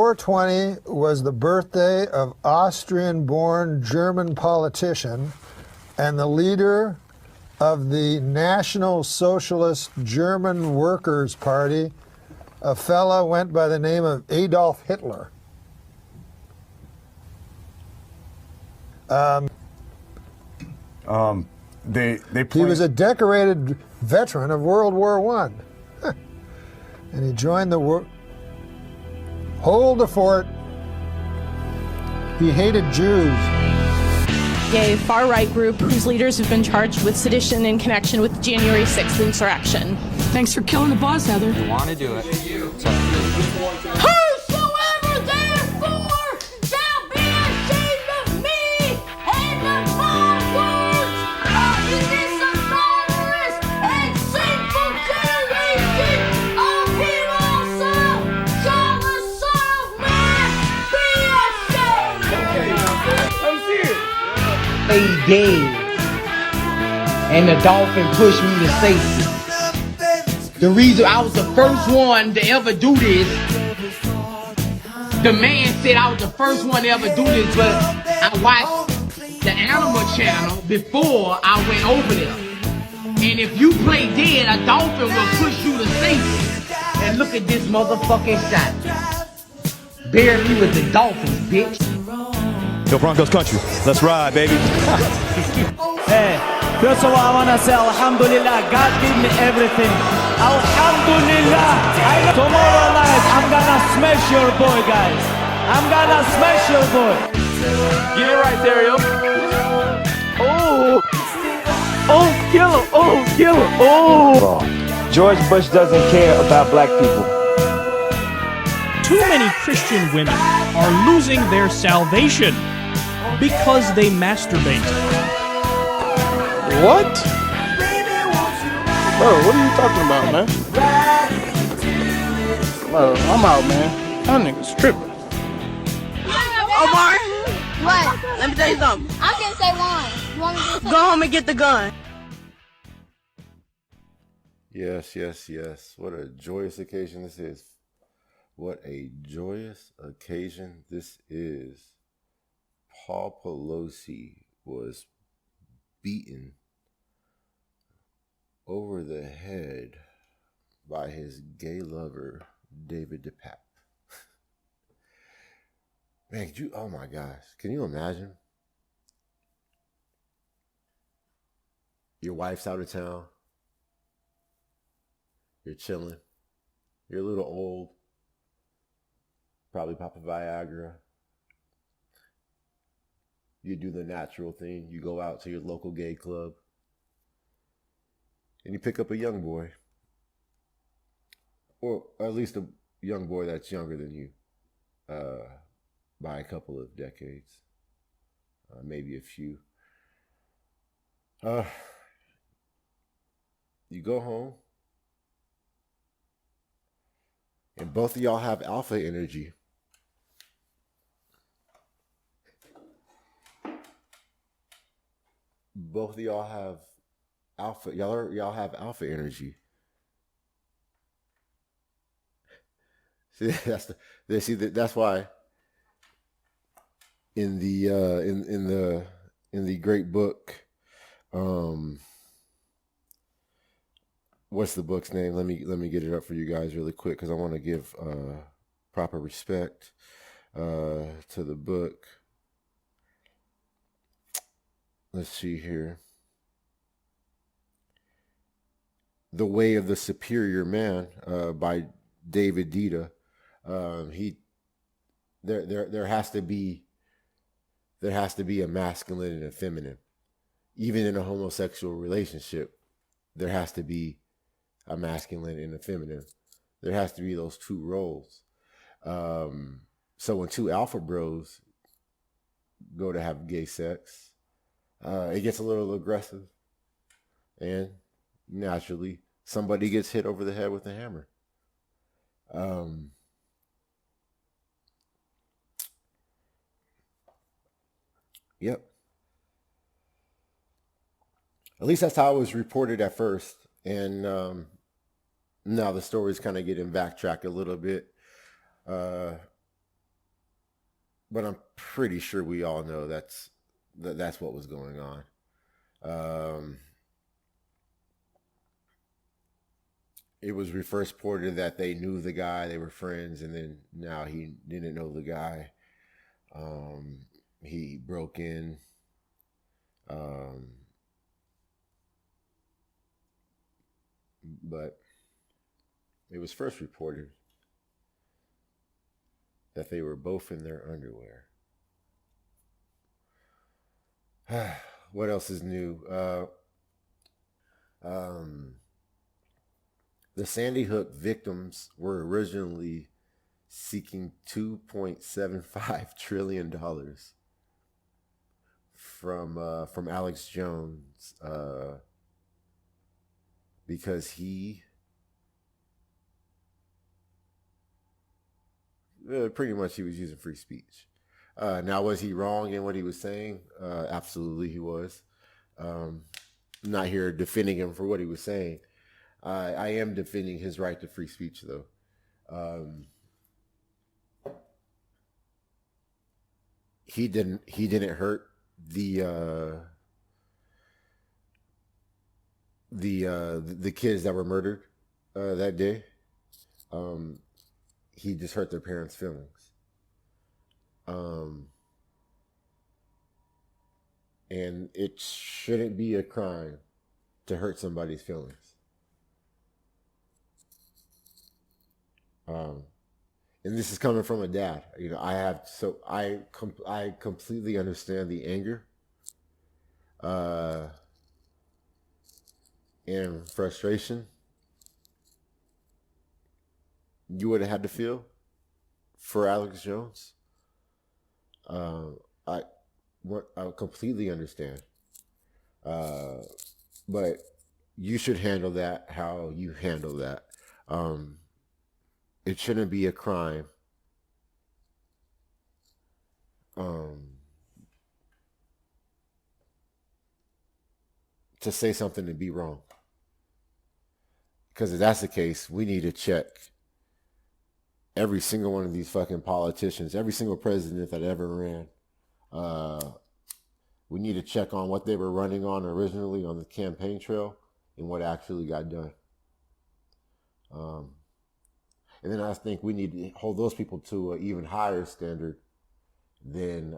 420 was the birthday of Austrian-born German politician and the leader of the National Socialist German Workers' Party, a fella went by the name of Adolf Hitler. He was a decorated veteran of World War I. And he joined the war. Hold the fort. He hated Jews. A far-right group whose leaders have been charged with sedition in connection with the January 6th insurrection. Thanks for killing the boss, Heather. You want to do it. Whosoever therefore shall be ashamed of me and of my words in this adulterous and sinful generation, of him also shall the Son of Man be ashamed. Stay dead, and the dolphin pushed me to safety. The reason I was the first one to ever do this, the man said I was the first one to ever do this, but I watched the Animal Channel before I went over there. And if you play dead, a dolphin will push you to safety. And look at this motherfucking shot. Bury me with the dolphins, bitch. Yo, Broncos country. Let's ride, baby. Hey, first of all, I want to say Alhamdulillah, God gave me everything. Alhamdulillah. Tomorrow night, I'm gonna smash your boy, guys. I'm gonna smash your boy. Get it right there, yo. Oh, kill him. Oh, kill him. Oh. George Bush doesn't care about black people. Too many Christian women are losing their salvation because they masturbate. What? Bro, what are you talking about, man? Bro, I'm out, man. That nigga's tripping. Omar, What? let me tell you something. I can say one. You want me to do something? Go home and get the gun. Yes, yes, yes. What a joyous occasion this is. What a joyous occasion this is. Paul Pelosi was beaten over the head by his gay lover, David DePape. Man, could you, oh my gosh, can you imagine? Your wife's out of town. You're chilling. You're a little old. Probably pop a Viagra. You do the natural thing. You go out to your local gay club. And you pick up a young boy. Or at least a young boy that's younger than you. By a couple of decades. Maybe a few. You go home. And both of y'all have alpha energy. Both of y'all have alpha. Y'all have alpha energy. See, that's why in the great book, what's the book's name? Let me get it up for you guys really quick because I want to give proper respect to the book. Let's see here. The Way of the Superior Man by David Dita. There has to be a masculine and a feminine. Even in a homosexual relationship, there has to be a masculine and a feminine. There has to be those two roles. So when two alpha bros go to have gay sex, it gets a little aggressive, and naturally somebody gets hit over the head with a hammer. Yep. At least that's how it was reported at first. And now the story's kind of getting backtracked a little bit. but I'm pretty sure we all know that's what was going on. It was first reported that they knew the guy, they were friends, and then now he didn't know the guy. He broke in. But it was first reported that they were both in their underwear. What else is new? The Sandy Hook victims were originally seeking $2.75 trillion from Alex Jones because he pretty much he was using free speech. Now, was he wrong in what he was saying? Absolutely, he was. I'm not here defending him for what he was saying. I am defending his right to free speech, though. He didn't hurt the kids that were murdered that day. He just hurt their parents' feelings. And it shouldn't be a crime to hurt somebody's feelings. And this is coming from a dad. You know, I completely understand the anger and frustration you would have had to feel for Alex Jones. I completely understand. But you should handle that how you handle that. It shouldn't be a crime to say something and be wrong. Because if that's the case, we need to check every single one of these fucking politicians, every single president that ever ran. We need to check on what they were running on originally on the campaign trail and what actually got done. And then I think we need to hold those people to an even higher standard than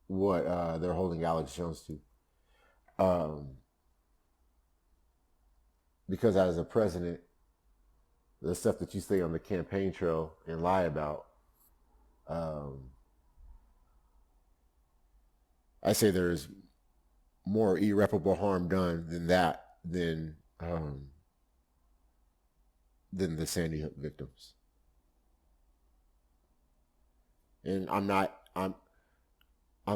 what they're holding Alex Jones to. Because as a president, the stuff that you say on the campaign trail and lie about, I say there's more irreparable harm done than that, than the Sandy Hook victims. And I'm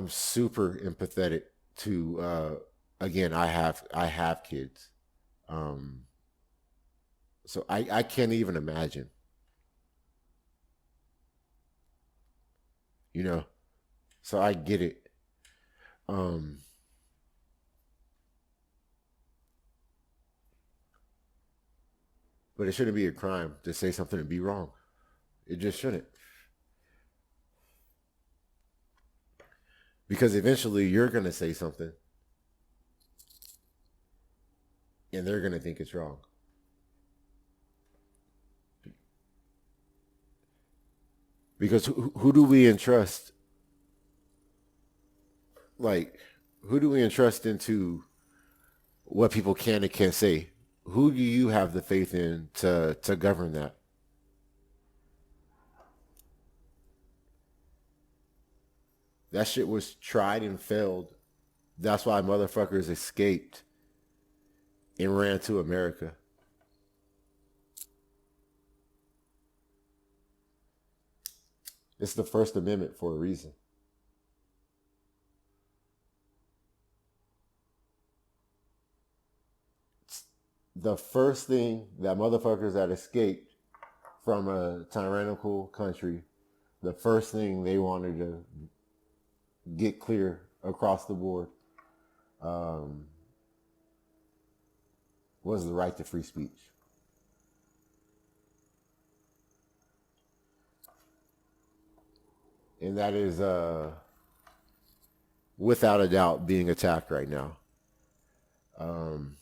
super empathetic to, again, I have kids. So I can't even imagine, you know, so I get it. But it shouldn't be a crime to say something and be wrong. It just shouldn't. Because eventually you're going to say something and they're going to think it's wrong. Because who do we entrust? Like, who do we entrust into what people can and can't say? Who do you have the faith in to govern that? That shit was tried and failed. That's why motherfuckers escaped and ran to America. It's the First Amendment for a reason. The first thing that motherfuckers that escaped from a tyrannical country, the first thing they wanted to get clear across the board was the right to free speech. And that is without a doubt being attacked right now. And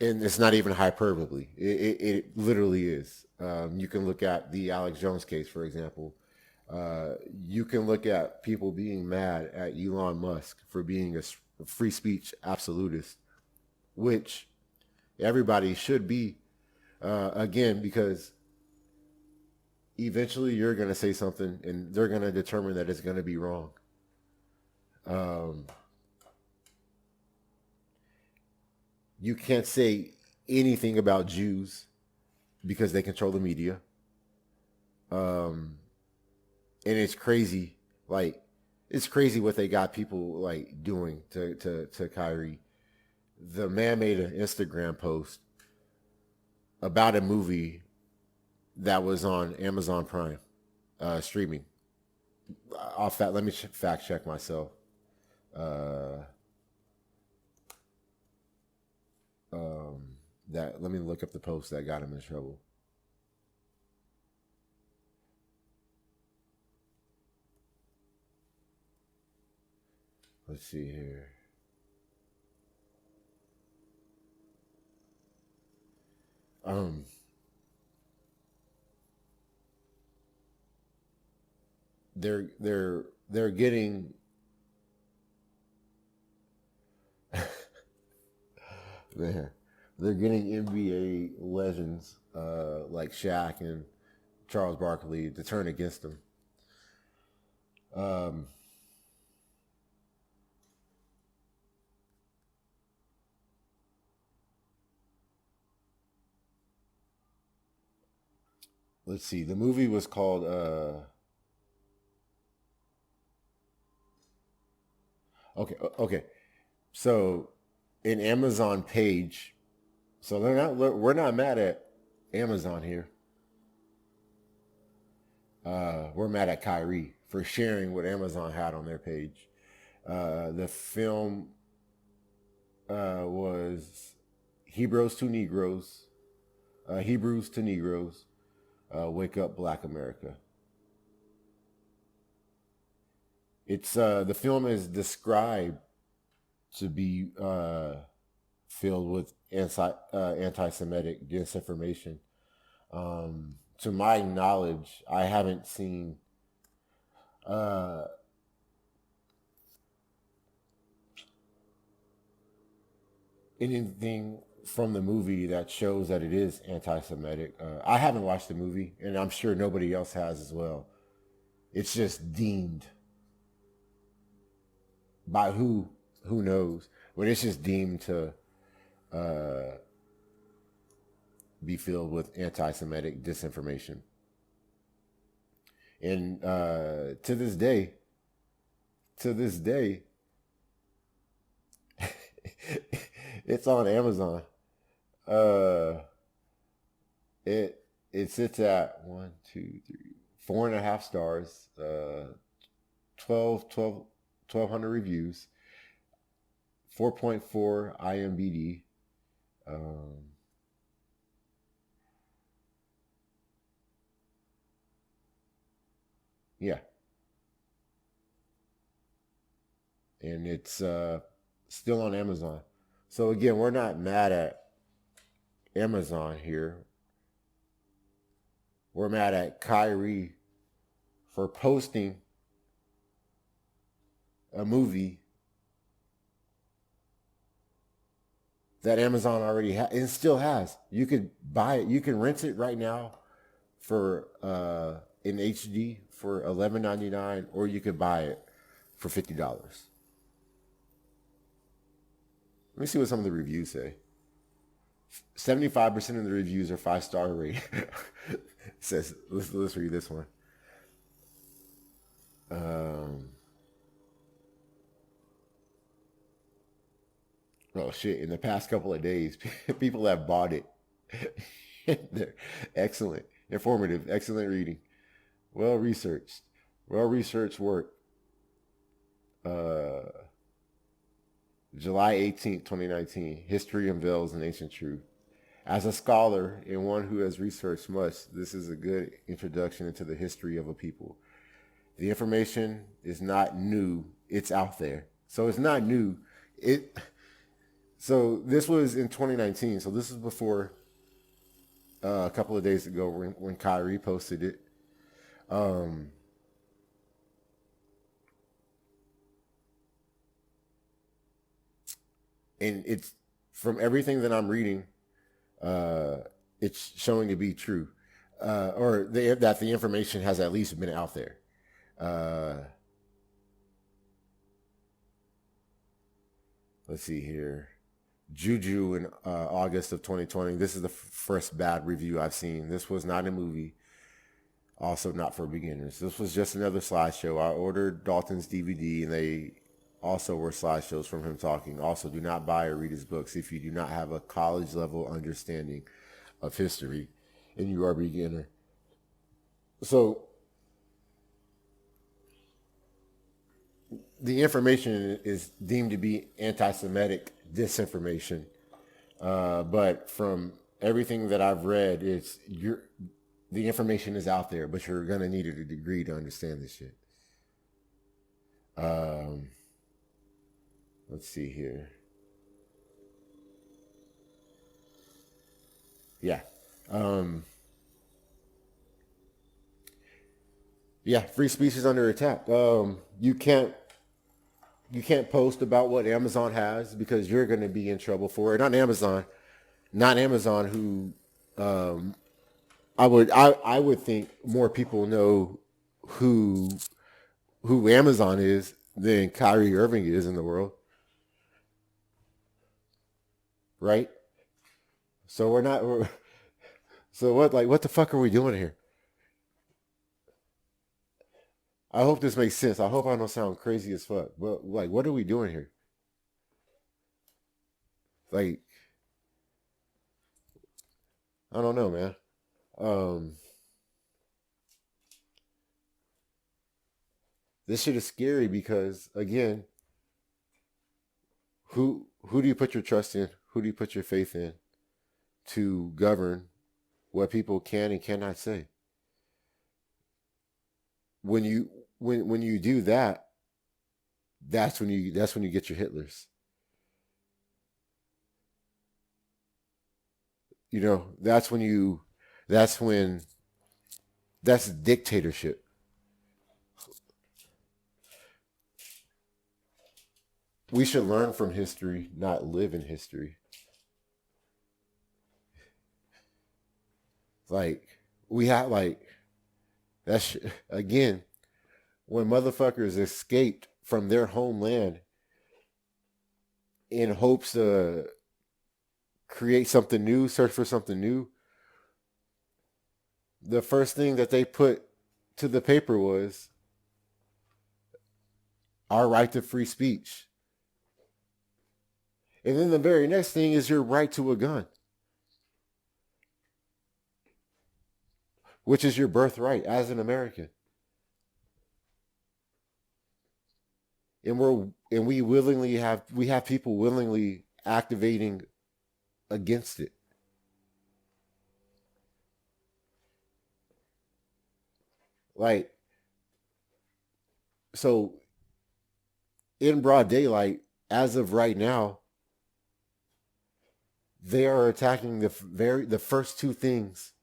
it's not even hyperbole. It literally is. You can look at the Alex Jones case, for example. You can look at people being mad at Elon Musk for being a free speech absolutist, which everybody should be, again, because eventually you're going to say something and they're going to determine that it's going to be wrong. You can't say anything about Jews because they control the media. And it's crazy. Like, it's crazy what they got people like doing to Kyrie. The man made an Instagram post about a movie that was on Amazon Prime streaming. Let me fact check myself. Let me look up the post that got him in trouble. Let's see here. They're getting they're getting NBA legends like Shaq and Charles Barkley to turn against them. Let's see. The movie was called Okay. So an Amazon page. So we're not mad at Amazon here. We're mad at Kyrie for sharing what Amazon had on their page. The film was Hebrews to Negroes, Wake Up Black America. It's the film is described to be filled with anti-Semitic disinformation. To my knowledge, I haven't seen anything from the movie that shows that it is anti-Semitic. I haven't watched the movie, and I'm sure nobody else has as well. It's just deemed by who knows, but it's just deemed to be filled with anti-Semitic disinformation. And to this day, it's on Amazon. It sits at 4.5 stars, 1,200 reviews, 4.4 IMDb. Yeah. And it's still on Amazon. So again, we're not mad at Amazon here. We're mad at Kyrie for posting a movie that Amazon already has and still has. You could buy it. You can rent it right now for in HD for $11.99, or you could buy it for $50. Let me see what some of the reviews say. 75% of the reviews are 5-star rated. It says, let's read this one. Oh shit! In the past couple of days, people have bought it. They're excellent, informative, excellent reading, well researched work. July 18th, 2019. History unveils an ancient truth. As a scholar and one who has researched much, this is a good introduction into the history of a people. The information is not new, it's out there. So it's not new. So this was in 2019, so this is before a couple of days ago when Kyrie posted it. And it's, from everything that I'm reading, it's showing to be true, that the information has at least been out there. Let's see here. Juju in August of 2020. This is the first bad review I've seen. This was not a movie. Also not for beginners. This was just another slideshow. I ordered Dalton's DVD and they also were slideshows from him talking. Also, do not buy or read his books if you do not have a college level understanding of history and you are a beginner. So the information is deemed to be anti-Semitic disinformation. But from everything that I've read, the information is out there, but you're going to need a degree to understand this shit. Let's see here. Yeah. Free speech is under attack. You can't post about what Amazon has because you're going to be in trouble for it. Not Amazon who, I would think more people know who Amazon is than Kyrie Irving is in the world. Right? So what the fuck are we doing here? I hope this makes sense. I hope I don't sound crazy as fuck. But what are we doing here? I don't know, man. This shit is scary because, again, who do you put your trust in? Who do you put your faith in to govern what people can and cannot say? When you do that, that's when you get your Hitlers. You know, that's dictatorship. We should learn from history, not live in history. Again, when motherfuckers escaped from their homeland in hopes to create something new, search for something new, the first thing that they put to the paper was our right to free speech. And then the very next thing is your right to a gun, which is your birthright as an American. And we have people willingly activating against it. So in broad daylight, as of right now, they are attacking the first two things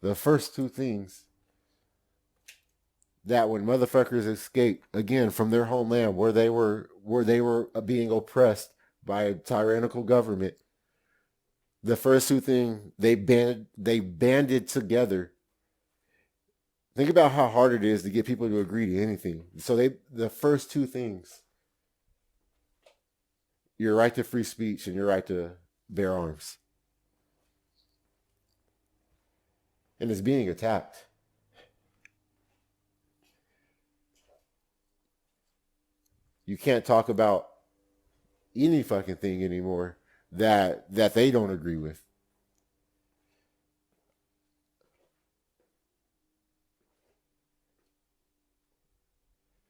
that when motherfuckers escaped again from their homeland where they were being oppressed by a tyrannical government, the first two things they banded together. Think about how hard it is to get people to agree to anything. So the first two things, your right to free speech and your right to bear arms. And it's being attacked. You can't talk about any fucking thing anymore that they don't agree with.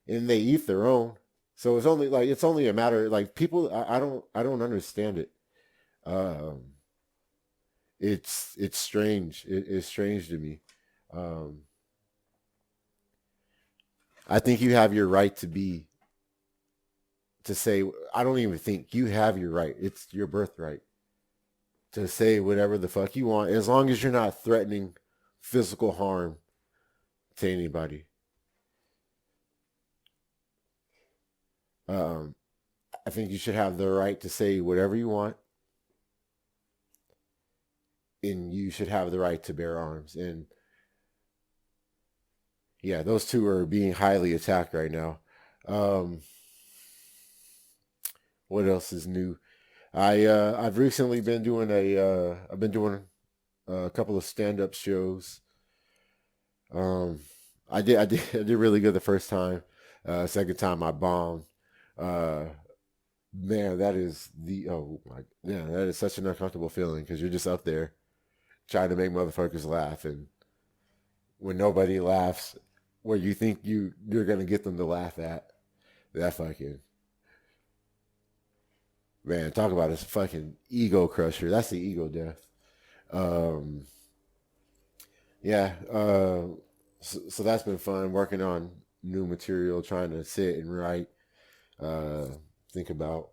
And they eat their own. So it's only a matter, people, I don't understand it. it's strange. It's strange to me. I think you have your right to say, I don't even think you have your right. It's your birthright to say whatever the fuck you want, as long as you're not threatening physical harm to anybody. I think you should have the right to say whatever you want, and you should have the right to bear arms. And yeah, those two are being highly attacked right now. What else is new? I've recently been doing a couple of stand-up shows. I did really good the first time. Second time I bombed. Man, that is that is such an uncomfortable feeling, because you're just up there trying to make motherfuckers laugh, and when nobody laughs, where you think you're gonna get them to laugh at, that fucking, man, talk about a fucking ego crusher. That's the ego death. So that's been fun, working on new material, trying to sit and write, think about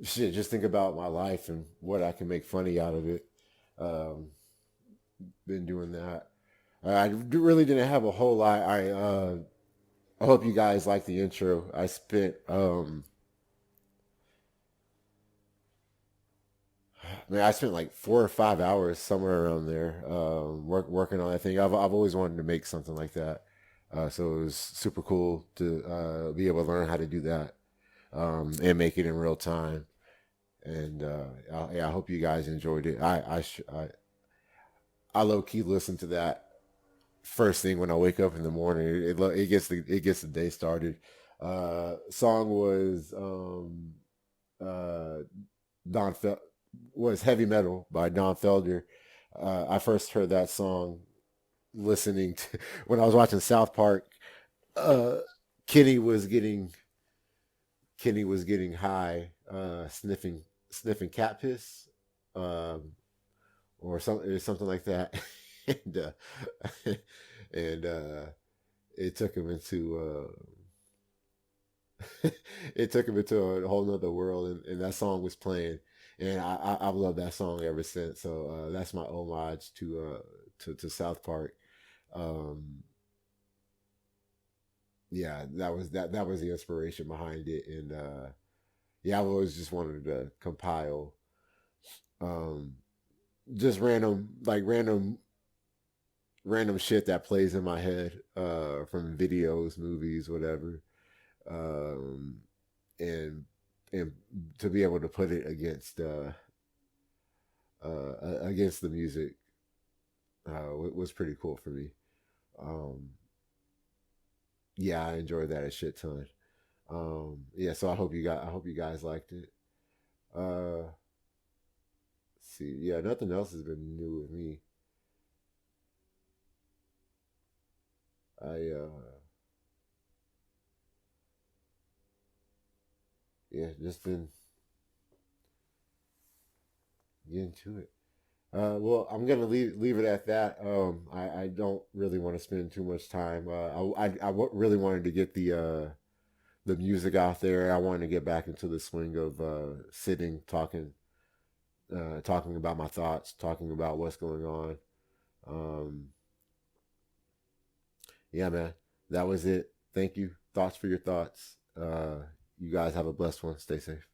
just think about my life and what I can make funny out of it. Been doing that. I really didn't have a whole lot. I hope you guys like the intro. I spent like 4 or 5 hours, somewhere around there, working on that thing. I've always wanted to make something like that, so it was super cool to be able to learn how to do that, and make it in real time. And I hope you guys enjoyed it. I low key listen to that first thing when I wake up in the morning. It gets the day started. Song was was Heavy Metal by Don Felder. I first heard that song listening to, when I was watching South Park. Kenny was getting high, sniffing cat piss, or something like that, and it took him into a whole nother world, and that song was playing, and I've loved that song ever since. So that's my homage to South Park. That was the inspiration behind it. And I've always just wanted to compile just random shit that plays in my head, from videos, movies, whatever, and to be able to put it against the music was pretty cool for me. I enjoyed that a shit ton. So I hope you guys liked it. See, nothing else has been new with me. Just been getting to it. Well, I'm gonna leave it at that. I don't really want to spend too much time. I really wanted to get the music out there. I wanted to get back into the swing of sitting, talking about my thoughts, talking about what's going on. Man, that was it. Thank you. Thoughts for your thoughts. You guys have a blessed one. Stay safe.